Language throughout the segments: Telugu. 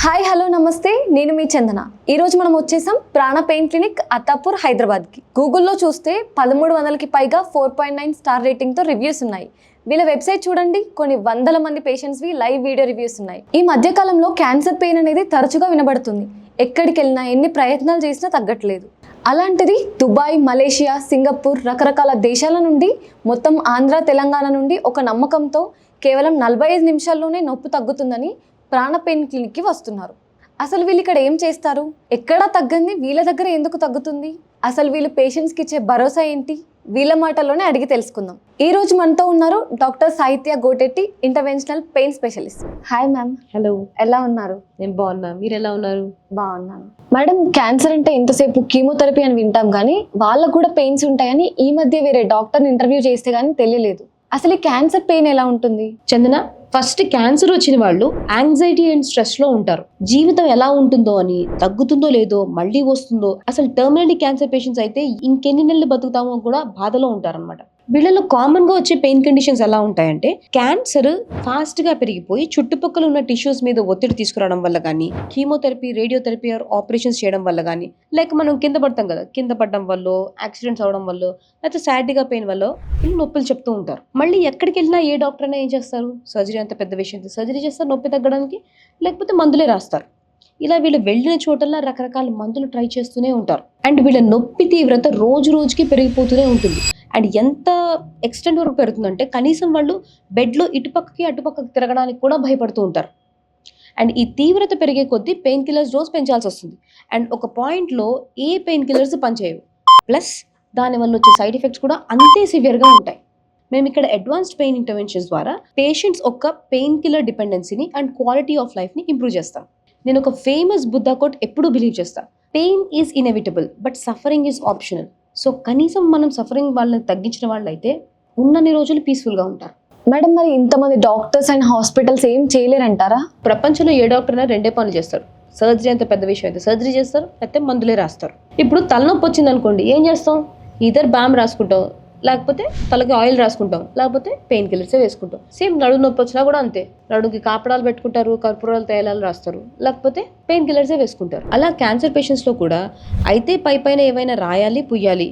హాయ్ హలో నమస్తే, నేను మీ చందన. ఈరోజు మనం వచ్చేసాం ప్రాణ పెయిన్ క్లినిక్ అత్తాపూర్ హైదరాబాద్కి. గూగుల్లో చూస్తే 1300కి పైగా 4.9 స్టార్ రేటింగ్తో రివ్యూస్ ఉన్నాయి. వీళ్ళ వెబ్సైట్ చూడండి, కొన్ని వందల మంది పేషెంట్స్వి లైవ్ వీడియో రివ్యూస్ ఉన్నాయి. ఈ మధ్యకాలంలో క్యాన్సర్ పెయిన్ అనేది తరచుగా వినబడుతుంది. ఎక్కడికి వెళ్ళినా ఎన్ని ప్రయత్నాలు చేసినా తగ్గట్లేదు. అలాంటిది దుబాయ్, మలేషియా, సింగపూర్ రకరకాల దేశాల నుండి, మొత్తం ఆంధ్ర తెలంగాణ నుండి ఒక నమ్మకంతో కేవలం 45 నిమిషాల్లోనే నొప్పి తగ్గుతుందని ప్రాణ పెయిన్ క్లినిక్కి వస్తున్నారు. అసలు వీళ్ళు ఇక్కడ ఏం చేస్తారు? ఎక్కడా తగ్గంది వీళ్ళ దగ్గర ఎందుకు తగ్గుతుంది? అసలు వీళ్ళు పేషెంట్స్కి ఇచ్చే భరోసా ఏంటి? వీళ్ళ మాటల్లోనే అడిగి తెలుసుకుందాం. ఈ రోజు మనతో ఉన్నారు doctor Sahitya Gotetti, interventional pain specialist. Hi ma'am. Hello, ఎలా ఉన్నారు? నేను బాగున్నా, మీరు ఎలా ఉన్నారు? బాగున్నాను మేడం. క్యాన్సర్ అంటే ఎంతసేపు కీమోథెరపీ అని వింటాం, కానీ వాళ్ళకు కూడా పెయిన్స్ ఉంటాయని ఈ మధ్య వేరే డాక్టర్ని ఇంటర్వ్యూ చేస్తే కానీ తెలియలేదు. అసలు ఈ క్యాన్సర్ పెయిన్ ఎలా ఉంటుంది? చందన, ఫస్ట్ క్యాన్సర్ వచ్చిన వాళ్ళు యాంగ్జైటీ అండ్ స్ట్రెస్ లో ఉంటారు. జీవితం ఎలా ఉంటుందో అని, తగ్గుతుందో లేదో, మళ్ళీ వస్తుందో, అసలు టర్మినల్ క్యాన్సర్ పేషెంట్స్ అయితే ఇంకెన్ని నెలలు బతుకుతామో కూడా బాధలో ఉంటారన్నమాట. వీళ్ళలో కామన్ గా వచ్చే పెయిన్ కండిషన్స్ ఎలా ఉంటాయంటే, క్యాన్సర్ ఫాస్ట్ గా పెరిగిపోయి చుట్టుపక్కల ఉన్న టిష్యూస్ మీద ఒత్తిడి తీసుకురావడం వల్ల కానీ, కీమోథెరపీ, రేడియోథెరపీ ఆపరేషన్స్ చేయడం వల్ల కానీ, లేక మనం కింద పడతాం కదా, కింద పడడం వల్ల, యాక్సిడెంట్స్ అవడం వల్ల, లేకపోతే సాడ్గా పెయిన్ వల్ల వీళ్ళు నొప్పులు చెప్తూ ఉంటారు. మళ్ళీ ఎక్కడికి వెళ్ళినా ఏ డాక్టర్ అయినా ఏం చేస్తారు? సర్జరీ అంత పెద్ద విషయం, సర్జరీ చేస్తారు నొప్పి తగ్గడానికి, లేకపోతే మందులే రాస్తారు. ఇలా వీళ్ళు వెళ్ళిన చోటల్లో రకరకాల మందులు ట్రై చేస్తూనే ఉంటారు. అండ్ వీళ్ళ నొప్పి తీవ్రత రోజు రోజుకి పెరిగిపోతూనే ఉంటుంది. అండ్ ఎంత ఎక్స్టెంట్ వరకు పెరుగుతుందంటే, కనీసం వాళ్ళు బెడ్లో ఇటుపక్కకి అటుపక్కకి తిరగడానికి కూడా భయపడుతూ ఉంటారు. అండ్ ఈ తీవ్రత పెరిగే కొద్దీ పెయిన్ కిల్లర్స్ డోస్ పెంచాల్సి వస్తుంది. అండ్ ఒక పాయింట్లో ఏ పెయిన్ కిల్లర్స్ పనిచేయవు, ప్లస్ దానివల్ల వచ్చే సైడ్ ఎఫెక్ట్స్ కూడా అంతే సివియర్గా ఉంటాయి. మేము ఇక్కడ అడ్వాన్స్డ్ పెయిన్ ఇంటర్వెన్షన్స్ ద్వారా పేషెంట్స్ ఒక పెయిన్ కిల్లర్ డిపెండెన్సీని అండ్ క్వాలిటీ ఆఫ్ లైఫ్ని ఇంప్రూవ్ చేస్తాం. నేను ఒక ఫేమస్ బుద్ధా కోట్ ఎప్పుడు బిలీవ్ చేస్తాను, pain is inevitable but suffering is optional. So కనీసం మనం సఫరింగ్ వాళ్ళని తగ్గించిన వాళ్ళు అయితే ఉన్నన్ని రోజులు పీస్ఫుల్గా ఉంటారు. మేడం, మరి ఇంతమంది డాక్టర్స్ అండ్ హాస్పిటల్స్ ఏం చేయలేరంటారా? ప్రపంచంలో ఏ డాక్టర్ అయినా రెండే పనులు చేస్తారు. సర్జరీ అంత పెద్ద విషయం అయితే సర్జరీ చేస్తారు, లేకపోతే మందులే రాస్తారు. ఇప్పుడు తలనొప్పి వచ్చింది అనుకోండి, ఏం చేస్తాం? ఇద్దరు బామ్ రాసుకుంటాం, లేకపోతే తలకి ఆయిల్ రాసుకుంటాం, లేకపోతే పెయిన్ కిల్లర్సే వేసుకుంటాం. సేమ్ నడుము నొప్పి వచ్చినా కూడా అంతే, నడుముకి కాపడాలు పెట్టుకుంటారు, కర్పూరాలు తైలాలు రాస్తారు, లేకపోతే పెయిన్ కిల్లర్సే వేసుకుంటారు. అలా క్యాన్సర్ పేషెంట్స్లో కూడా అయితే పైన ఏమైనా రాయాలి, పుయ్యాలి,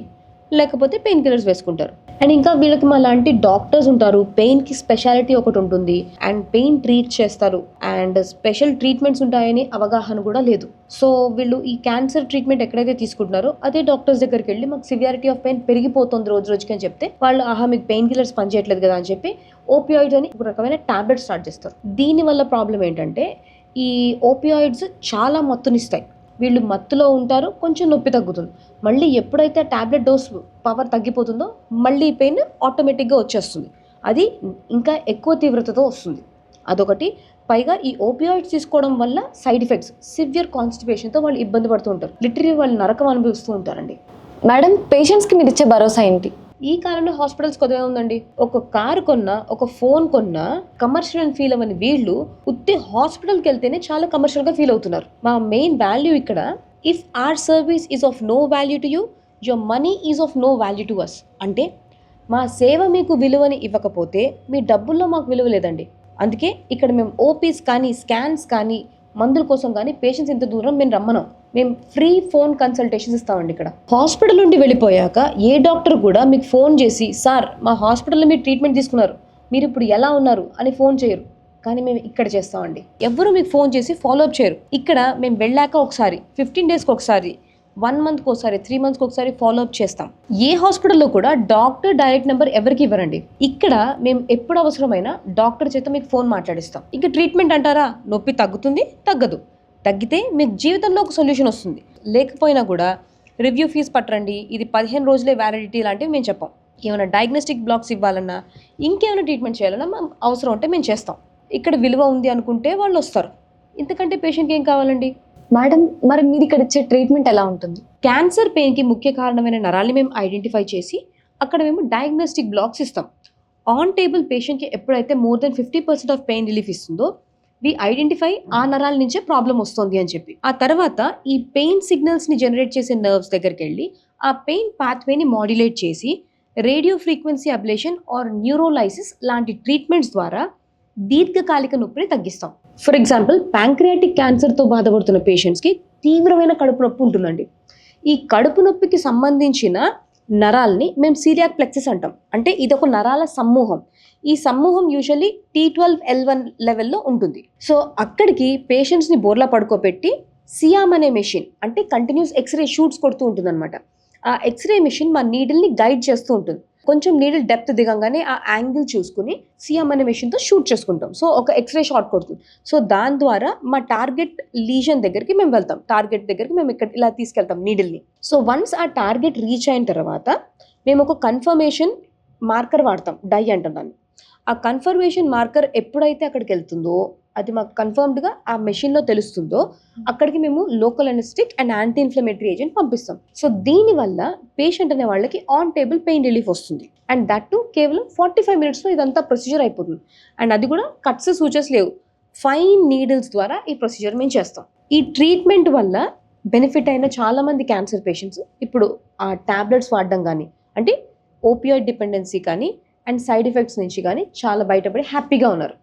లేకపోతే పెయిన్ కిల్లర్స్ వేసుకుంటారు. అండ్ ఇంకా వీళ్ళకి మా లాంటి డాక్టర్స్ ఉంటారు, పెయిన్కి స్పెషాలిటీ ఒకటి ఉంటుంది, అండ్ పెయిన్ ట్రీట్ చేస్తారు, అండ్ స్పెషల్ ట్రీట్మెంట్స్ ఉంటాయని అవగాహన కూడా లేదు. సో వీళ్ళు ఈ క్యాన్సర్ ట్రీట్మెంట్ ఎక్కడైతే తీసుకుంటున్నారో అదే డాక్టర్స్ దగ్గరికి వెళ్ళి మాకు సివియారిటీ ఆఫ్ పెయిన్ పెరిగిపోతుంది రోజు రోజుకి అని చెప్తే, వాళ్ళు మీకు పెయిన్ కిల్లర్స్ పనిచేయట్లేదు కదా అని చెప్పి ఓపియాయిడ్స్ అని ఒక రకమైన టాబ్లెట్ స్టార్ట్ చేస్తారు. దీనివల్ల ప్రాబ్లం ఏంటంటే, ఈ ఓపియాయిడ్స్ చాలా మత్తునిస్తాయి. వీళ్ళు మత్తులో ఉంటారు, కొంచెం నొప్పి తగ్గుతుంది. మళ్ళీ ఎప్పుడైతే టాబ్లెట్ డోస్ పవర్ తగ్గిపోతుందో మళ్ళీ పెయిన్ ఆటోమేటిక్గా వచ్చేస్తుంది. అది ఇంకా ఎక్కువ తీవ్రతతో వస్తుంది. అదొకటి. పైగా ఈ ఓపియాయిడ్స్ తీసుకోవడం వల్ల సైడ్ ఎఫెక్ట్స్, సివియర్ కాన్స్టిపేషన్తో వాళ్ళు ఇబ్బంది పడుతూ ఉంటారు. లిటరలీ వాళ్ళు నరకం అనుభవిస్తూ ఉంటారండి. మేడం, పేషెంట్స్కి మీరు ఇచ్చే భరోసా ఏంటి? ఈ కాలంలో హాస్పిటల్స్ కొద్దిగా ఉందండి. ఒక కారు కొన్నా, ఒక ఫోన్ కొన్నా కమర్షియల్ అని ఫీల్ అవ్వని వీళ్ళు ఉత్తి హాస్పిటల్కి వెళ్తేనే చాలా కమర్షియల్గా ఫీల్ అవుతున్నారు. మా మెయిన్ వాల్యూ ఇక్కడ, if our service is of no value to you, your money is of no value to us. అంటే మా సేవ మీకు విలువని ఇవ్వకపోతే మీ డబ్బుల్లో మాకు విలువ లేదండి. అందుకే ఇక్కడ మేము ఓపీస్ కానీ, స్కాన్స్ కానీ, మందుల కోసం కానీ పేషెంట్స్ ఇంత దూరం మేము రమ్మను. మేము ఫ్రీ ఫోన్ కన్సల్టేషన్స్ ఇస్తామండి. ఇక్కడ హాస్పిటల్ నుండి వెళ్ళిపోయాక ఏ డాక్టర్ కూడా మీకు ఫోన్ చేసి, సార్ మా హాస్పిటల్లో మీరు ట్రీట్మెంట్ తీసుకున్నారు, మీరు ఇప్పుడు ఎలా ఉన్నారు అని ఫోన్ చేయరు. కానీ మేము ఇక్కడ చేస్తామండి. ఎవరు మీకు ఫోన్ చేసి ఫాలోఅప్ చేయరు. ఇక్కడ మేము వెళ్ళాక ఒకసారి, 15 డేస్కి ఒకసారి, 1 మంత్కి ఒకసారి, 3 మంత్స్కి ఒకసారి ఫాలోఅప్ చేస్తాం. ఏ హాస్పిటల్లో కూడా డాక్టర్ డైరెక్ట్ నెంబర్ ఎవరికి ఇవ్వరండి. ఇక్కడ మేము ఎప్పుడు అవసరమైనా డాక్టర్ చేత మీకు ఫోన్ మాట్లాడిస్తాం. ఇంకా ట్రీట్మెంట్ అంటారా, నొప్పి తగ్గుతుంది, తగ్గదు. తగ్గితే మీకు జీవితంలో ఒక సొల్యూషన్ వస్తుంది. లేకపోయినా కూడా రివ్యూ ఫీజు పట్టరండి, ఇది 15 రోజులే వ్యాలిడిటీ లాంటివి మేము చెప్పాం. ఏమైనా డయాగ్నోస్టిక్ బ్లాక్స్ ఇవ్వాలన్నా, ఇంకేమైనా ట్రీట్మెంట్ చేయాలన్నా మేము అవసరం ఉంటే మేము చేస్తాం. ఇక్కడ విలువ ఉంది అనుకుంటే వాళ్ళు వస్తారు. ఇంతకంటే పేషెంట్కి ఏం కావాలండి? మేడం, మరి మీరు ఇక్కడ ఇచ్చే ట్రీట్మెంట్ ఎలా ఉంటుంది? క్యాన్సర్ పెయిన్కి ముఖ్య కారణమైన నరాల్ని మేము ఐడెంటిఫై చేసి అక్కడ మేము డయాగ్నోస్టిక్ బ్లాక్స్ ఇస్తాం. ఆన్ టేబుల్ పేషెంట్కి ఎప్పుడైతే more than 50% of pain relief ఇస్తుందో వి ఐడెంటిఫై ఆ నరాల నుంచే ప్రాబ్లం వస్తుంది అని చెప్పి, ఆ తర్వాత ఈ పెయిన్ సిగ్నల్స్ని జనరేట్ చేసే నర్వ్స్ దగ్గరికి వెళ్ళి ఆ పెయిన్ పాత్వేని మాడ్యులేట్ చేసి రేడియో ఫ్రీక్వెన్సీ అబ్లేషన్ ఆర్ న్యూరోలైసిస్ లాంటి ట్రీట్మెంట్స్ ద్వారా దీర్ఘకాలిక నొప్పిని తగ్గిస్తాం. ఫర్ ఎగ్జాంపుల్ ప్యాంక్రియాటిక్ క్యాన్సర్తో బాధపడుతున్న పేషెంట్స్కి తీవ్రమైన కడుపు నొప్పి ఉంటుందండి. ఈ కడుపు నొప్పికి సంబంధించిన నరాల్ని మేము సీలియాక్ ప్లెక్సస్ అంటాం. అంటే ఇది ఒక నరాల సమూహం. ఈ సమూహం యూజువల్లీ T12L1 లెవెల్లో ఉంటుంది. సో అక్కడికి పేషెంట్స్ని బోర్లా పడుకోబెట్టి సియామ్ అనే మెషిన్, అంటే కంటిన్యూస్ ఎక్స్రే షూట్స్ కొడుతూ ఉంటుంది అనమాట. ఆ ఎక్స్రే మెషిన్ మా నీడిల్ని గైడ్ చేస్తూ ఉంటుంది. కొంచెం నీడిల్ డెప్త్ దిగంగానే ఆ యాంగిల్ చూసుకుని సియామ్ అనే మెషిన్తో షూట్ చేసుకుంటాం. సో ఒక ఎక్స్రే షాట్ కొడుతుంది. సో దాని ద్వారా మా టార్గెట్ లీజన్ దగ్గరికి మేము వెళ్తాం. టార్గెట్ దగ్గరికి మేము ఇక్కడ ఇలా తీసుకెళ్తాం నీడిల్ని. సో వన్స్ ఆ టార్గెట్ రీచ్ అయిన తర్వాత మేము ఒక కన్ఫర్మేషన్ మార్కర్ వాడతాం, డై అంటాం దాన్ని. ఆ కన్ఫర్మేషన్ మార్కర్ ఎప్పుడైతే అక్కడికి వెళ్తుందో, అది మాకు కన్ఫర్మ్డ్గా ఆ మెషిన్లో తెలుస్తుందో, అక్కడికి మేము local anaesthetic and anti inflammatory agent పంపిస్తాం. సో దీనివల్ల పేషెంట్ అనే వాళ్ళకి ఆన్ టేబుల్ పెయిన్ రిలీఫ్ వస్తుంది. అండ్ దట్ టు కేవలం 45 మినిట్స్లో ఇదంతా ప్రొసీజర్ అయిపోతుంది. అండ్ అది కూడా కట్స్ సూచర్స్ లేవు, ఫైన్ నీడిల్స్ ద్వారా ఈ ప్రొసీజర్ మేము చేస్తాం. ఈ ట్రీట్మెంట్ వల్ల బెనిఫిట్ అయిన చాలామంది క్యాన్సర్ పేషెంట్స్ ఇప్పుడు ఆ టాబ్లెట్స్ వాడడం కానీ, అంటే ఓపియాయిడ్ డిపెండెన్సీ కానీ అండ్ సైడ్ ఎఫెక్ట్స్ నుంచి కానీ చాలా బయటపడి హ్యాపీగా ఉన్నారు.